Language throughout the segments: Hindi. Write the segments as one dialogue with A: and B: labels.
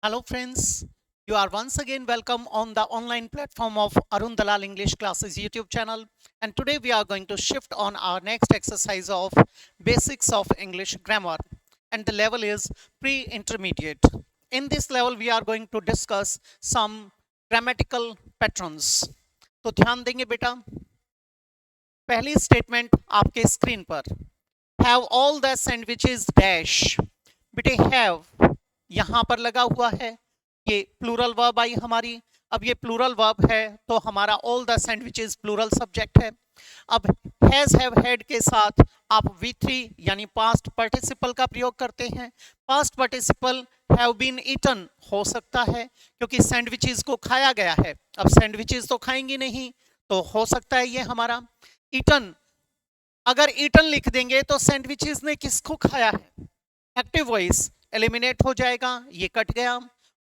A: Hello friends, you are once again welcome on the online platform of Arun Dalal English Classes YouTube channel, and today we are going to shift on our next exercise of Basics of English Grammar, and the level is pre-intermediate. In this level we are going to discuss some grammatical patterns. तो ध्यान देंगे बेटा, पहली स्टेटमेंट आपके स्क्रीन पर, have all the sandwiches dash. बेटे हैव यहां पर लगा हुआ है, ये प्लूरल वर्ब आई हमारी। अब ये प्लूरल वर्ब है तो हमारा all the sandwiches plural subject है। अब हैज हैव हैड के साथ आप V3 यानी पास्ट पार्टिसिपल का प्रयोग करते हैं। Past participle have been eaten हो सकता है क्योंकि सैंडविचेस को खाया गया है। अब सैंडविचेस तो खाएंगी नहीं, तो हो सकता है ये हमारा ईटन। अगर ईटन लिख देंगे तो सैंडविचेस ने किसको खाया है, एक्टिव वॉइस एलिमिनेट हो जाएगा, ये कट गया।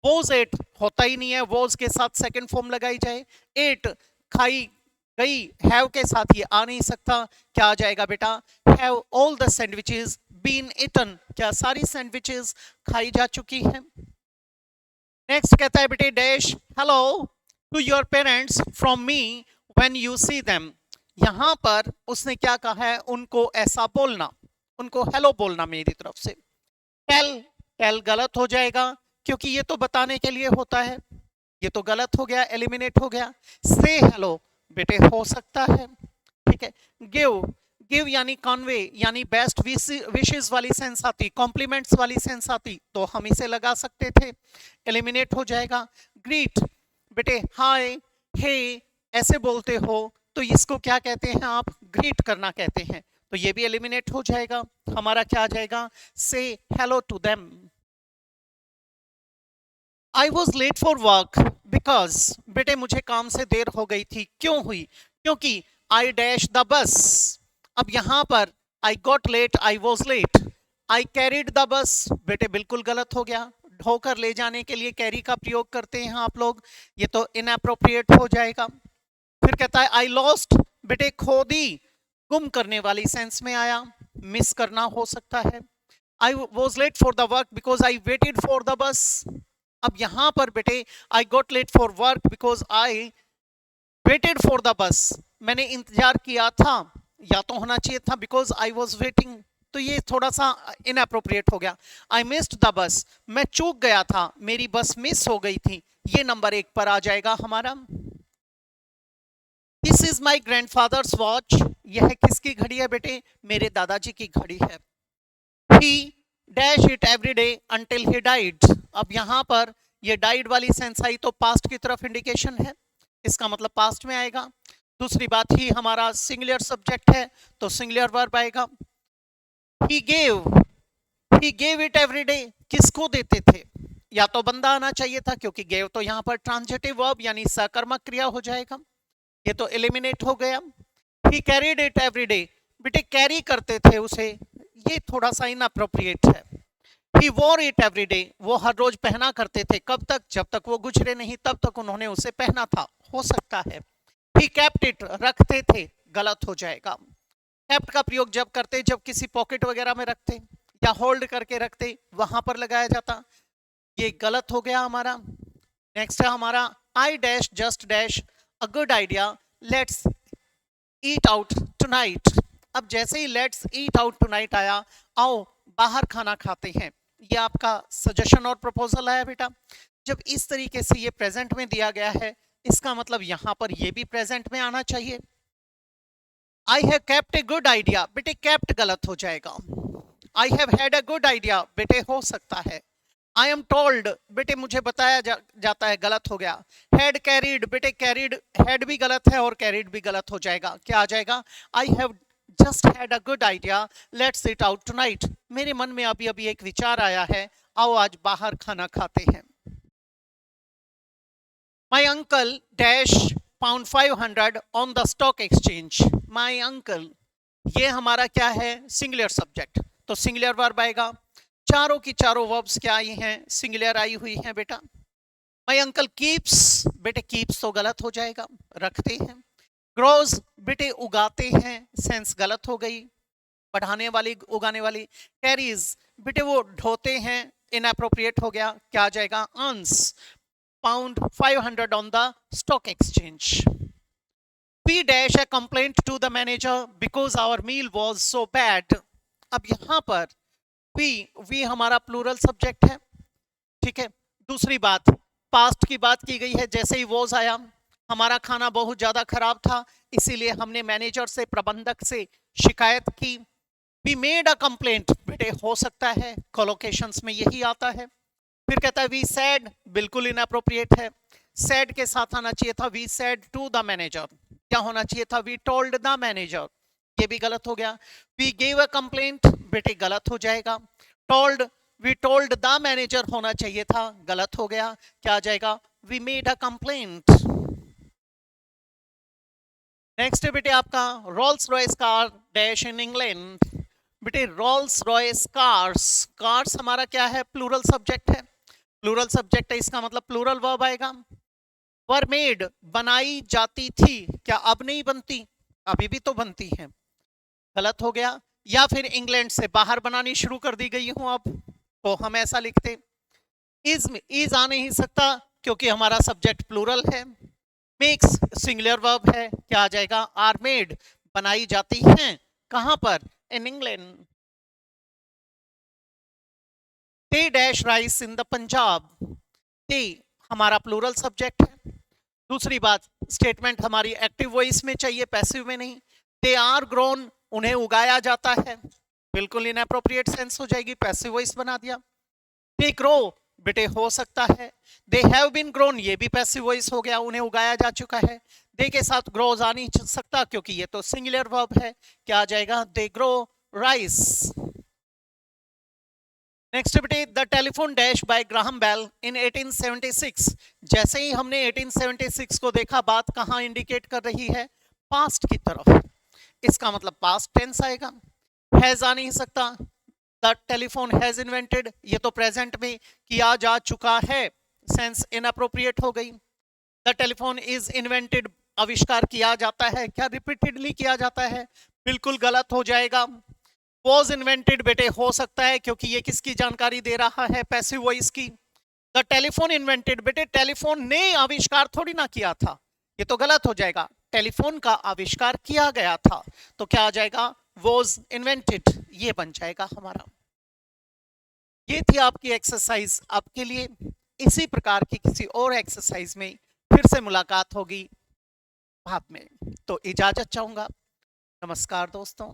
A: वोज एट होता ही नहीं है, वोज के साथ सेकंड फॉर्म लगाई जाए। एट खाई गई, हैव के साथ ये आ नहीं सकता। क्या आ जाएगा बेटा, have all the sandwiches been eaten, क्या सारी सैंडविचेस खाई जा चुकी हैं। नेक्स्ट कहता है बेटे dash hello to your parents from me when you see them. यहां पर उसने क्या कहा है, उनको ऐसा बोलना, उनको हेलो बोलना मेरी तरफ से। टेल, टेल गलत हो जाएगा क्योंकि ये तो बताने के लिए होता है, ये तो गलत हो गया, एलिमिनेट हो गया। से हेलो बेटे हो सकता है, ठीक है। गिव, गिव यानी कॉन्वे यानी बेस्ट विशेस वाली सेंस आती, कॉम्प्लीमेंट्स वाली सेंस आती, तो हम इसे लगा सकते थे, एलिमिनेट हो जाएगा। ग्रीट बेटे हाय हे ऐसे बोलते हो तो इसको क्या कहते हैं आप, ग्रीट करना कहते हैं, तो ये भी एलिमिनेट हो जाएगा। हमारा क्या आ जाएगा, say hello to them. I was late for work because बेटे मुझे काम से देर हो गई थी, क्यों हुई, क्योंकि आई डैश द बस। अब यहां पर I got late, I was late. I carried the bus बेटे बिल्कुल गलत हो गया, ढोकर ले जाने के लिए कैरी का प्रयोग करते हैं आप लोग, ये तो इनअप्रोप्रिएट हो जाएगा। फिर कहता है आई लॉस्ट बेटे खो दी, गुम करने वाली सेंस में आया, मिस करना हो सकता है। I was late for the work because I waited for the bus. अब यहां पर बेटे I got late for work because I waited for the bus, मैंने इंतजार किया था, या तो होना चाहिए था बिकॉज आई वॉज वेटिंग, तो ये थोड़ा सा इनअप्रोप्रिएट हो गया। आई मिस्ड द बस, मैं चूक गया था, मेरी बस मिस हो गई थी, ये नंबर 1 पर आ जाएगा हमारा। This is my grandfathers watch, यह किसकी घड़ी है बेटे, मेरे दादाजी की घड़ी है। ही dash it every day until he died. अब यहां पर ये डाइड वाली सेंस आई तो पास्ट की तरफ इंडिकेशन है, इसका मतलब पास्ट में आएगा। दूसरी बात, ही हमारा सिंगुलर सब्जेक्ट है तो सिंगुलर वर्ब आएगा। He gave it every day, किसको देते थे, या तो बंदा आना चाहिए था क्योंकि गेव तो यहां पर ट्रांजिटिव वर्ब यानी सकर्मक क्रिया हो जाएगा, ये तो एलिमिनेट हो गया। ही कैरीड इट एवरी डे बेटे कैरी करते थे उसे, ये थोड़ा सा इनअप्रोप्रिएट है। ही वॉर इट एवरी डे, वो हर रोज पहना करते थे, कब तक, जब तक वो गुजरे नहीं तब तक उन्होंने उसे पहना था, हो सकता है। ही केप्ट इट, रखते थे, गलत हो जाएगा। केप्ट का प्रयोग जब करते, जब किसी पॉकेट वगैरह में रखते या होल्ड करके रखते, वहां पर लगाया जाता, ये गलत हो गया हमारा। नेक्स्ट है हमारा I dash just dash a good idea let's eat out tonight. अब जैसे ही लेट्स ईट आउट टुनाइट आया, आओ बाहर खाना खाते हैं, ये आपका सजेशन और प्रपोजल है बेटा। जब इस तरीके से ये प्रेजेंट में दिया गया है, इसका मतलब यहां पर ये भी प्रेजेंट में आना चाहिए। I have kept a good idea बेटे केप्ट गलत हो जाएगा। I have had a good idea बेटे हो सकता है। आई एम टोल्ड बेटे मुझे बताया जाता है, गलत हो गया। हैड कैरीड बेटे कैरीड हैड भी गलत है और कैरीड भी गलत हो जाएगा, क्या आ जाएगा, I have just had a good idea let's it out tonight, मेरे मन में अभी अभी एक विचार आया है, आओ आज बाहर खाना खाते हैं। My uncle dash pound 500 on the stock exchange. My uncle, ये हमारा क्या है, सिंगुलर सब्जेक्ट, तो सिंगुलर वर्ब आएगा। चारों की चारों वर्ब्स क्या आई हैं, सिंगुलर आई हुई हैं बेटा। माई अंकल कीप्स बेटे कीप्स तो गलत हो जाएगा, रखते हैं। ग्रोज बेटे उगाते हैं, सेंस गलत हो गई, बढ़ाने वाली उगाने वाली। कैरीज बेटे वो ढोते हैं, इनअप्रोप्रिएट हो गया, क्या आ जाएगा? Earns pound 500 on the stock exchange. We dash a complaint to the manager because our meal was so bad. अब यहां पर we हमारा प्लूरल सब्जेक्ट है, ठीक है। दूसरी बात, पास्ट की बात की गई है, जैसे ही वॉज आया, हमारा खाना बहुत ज्यादा खराब था, इसीलिए हमने मैनेजर से, प्रबंधक से शिकायत की। वी मेड अ कंप्लेंट, बेटे हो सकता है कोलोकेशंस में यही आता है। फिर कहता है वी सैड, बिल्कुल इनअप्रोप्रिएट है, सैड के साथ आना चाहिए था we said to the manager, क्या होना चाहिए था? वी टोल्ड द मैनेजर, ये भी गलत हो गया। वी गेव अ कंप्लेंट, बेटे गलत हो जाएगा। Told, we told the manager होना चाहिए था, गलत हो गया, क्या आ जाएगा? We made a complaint. Next बेटे आपका Rolls Royce car dash in England. बेटे रोल्स रॉयस कार्स, कार्स हमारा क्या है? प्लूरल सब्जेक्ट है, प्लूरल सब्जेक्ट है, इसका मतलब प्लूरल वर्ब आएगा। वर मेड, बनाई जाती थी, क्या अब नहीं बनती? अभी भी तो बनती है, गलत हो गया। या फिर इंग्लैंड से बाहर बनानी शुरू कर दी गई हूं अब, तो हम ऐसा लिखते। इज आ नहीं सकता क्योंकि हमारा सब्जेक्ट प्लूरल है। मेक्स सिंगुलर वर्ब है, क्या आ जाएगा? आर मेड, बनाई जाती हैं, कहां पर? In England. They dash rice in the Punjab, they हमारा प्लूरल सब्जेक्ट है। दूसरी बात, स्टेटमेंट हमारी एक्टिव वॉइस में चाहिए, पैसिव में नहीं। दे आर ग्रोन, उन्हें उगाया जाता है, बिल्कुल इनअप्रोप्रिएट सेंस हो जाएगी, पैसिव वॉइस बना दिया। दे ग्रो, बेटे हो सकता है। दे हैव बीन ग्रोन, ये भी पैसिव वॉइस हो गया, उन्हें उगाया जा चुका है। दे के साथ ग्रोज आ नहीं सकता क्योंकि ये तो सिंगुलर वर्ब है, क्या आ जाएगा? They grow rice. नेक्स्ट बेटे the telephone dash by Graham Bell in 1876। जैसे ही हमने 1876 को देखा, बात कहां इंडिकेट कर रही है? पास्ट की तरफ, इसका मतलब पास्ट टेंस आएगा। हैज आ नहीं सकता, द टेलीफोन हैज इन्वेंटेड, ये तो प्रेजेंट में किया जा चुका है, सेंस इनअप्रोप्रिएट हो गई। द टेलीफोन इज इन्वेंटेड, आविष्कार किया जाता है, क्या रिपीटेडली किया जाता है? बिल्कुल गलत हो जाएगा। वॉज इन्वेंटेड, बेटे हो सकता है क्योंकि ये किसकी जानकारी दे रहा है? पैसिव वॉइस की। द टेलीफोन इन्वेंटेड, बेटे टेलीफोन ने आविष्कार थोड़ी ना किया था, ये तो गलत हो जाएगा। टेलीफोन का आविष्कार किया गया था, तो क्या आ जाएगा? वॉज इन्वेंटेड, ये बन जाएगा हमारा। ये थी आपकी एक्सरसाइज आपके लिए। इसी प्रकार की किसी और एक्सरसाइज में फिर से मुलाकात होगी बाद में, तो इजाजत चाहूंगा। नमस्कार दोस्तों।